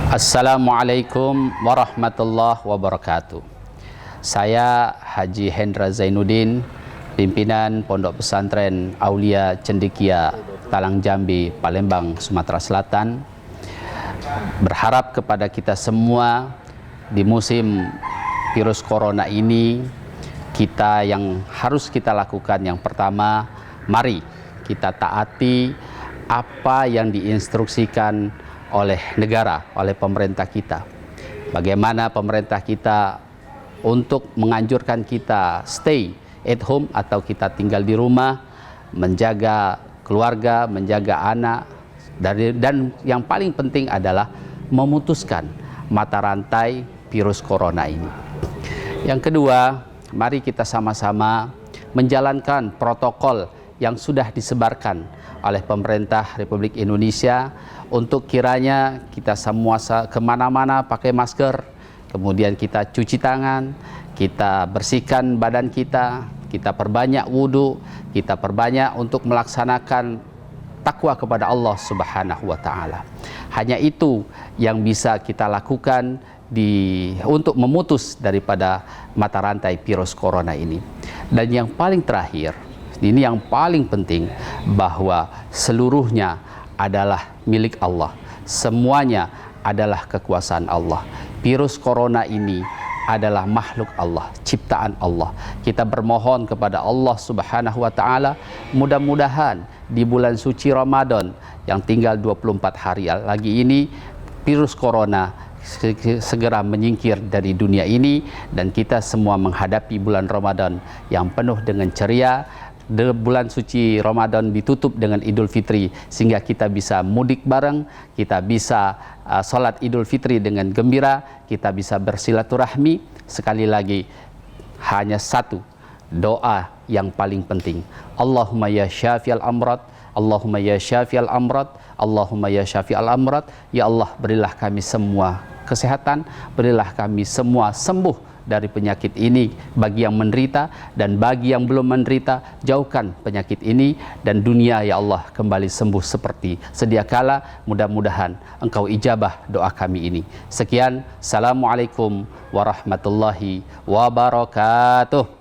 Assalamualaikum warahmatullahi wabarakatuh. Saya Haji Hendra Zainuddin, pimpinan Pondok Pesantren Aulia Cendekia, Talang Jambi, Palembang, Sumatera Selatan. Berharap kepada kita semua di musim virus corona ini, kita yang harus kita lakukan yang pertama, mari kita taati apa yang diinstruksikan oleh negara, oleh pemerintah kita. Bagaimana pemerintah kita untuk menganjurkan kita stay at home atau kita tinggal di rumah, menjaga keluarga, menjaga anak, dan yang paling penting adalah memutuskan mata rantai virus corona ini. Yang kedua, mari kita sama-sama menjalankan protokol yang sudah disebarkan oleh pemerintah Republik Indonesia untuk kiranya kita semua kemana-mana pakai masker, kemudian kita cuci tangan, kita bersihkan badan kita perbanyak wudhu, kita perbanyak untuk melaksanakan takwa kepada Allah Subhanahu wa Ta'ala. Hanya itu yang bisa kita lakukan untuk memutus daripada mata rantai virus corona ini. Dan yang paling terakhir, ini yang paling penting, bahwa seluruhnya adalah milik Allah. Semuanya adalah kekuasaan Allah. Virus corona ini adalah makhluk Allah, ciptaan Allah. Kita bermohon kepada Allah Subhanahu wa Ta'ala, mudah-mudahan di bulan suci Ramadan yang tinggal 24 hari lagi ini, virus corona segera menyingkir dari dunia ini, dan kita semua menghadapi bulan Ramadan yang penuh dengan ceria. Bulan suci Ramadan ditutup dengan Idul Fitri, sehingga kita bisa mudik bareng, kita bisa sholat Idul Fitri dengan gembira, kita bisa bersilaturahmi. Sekali lagi, hanya satu doa yang paling penting, Allahumma ya syafi'al amrad, Allahumma ya syafi'al amrad, Allahumma ya syafi'al amrad. Ya Allah, berilah kami semua kesehatan, berilah kami semua sembuh dari penyakit ini bagi yang menderita, dan bagi yang belum menderita, jauhkan penyakit ini, dan dunia ya Allah kembali sembuh seperti sedia kala. Mudah-mudahan Engkau ijabah doa kami ini. Sekian, Assalamualaikum warahmatullahi wabarakatuh.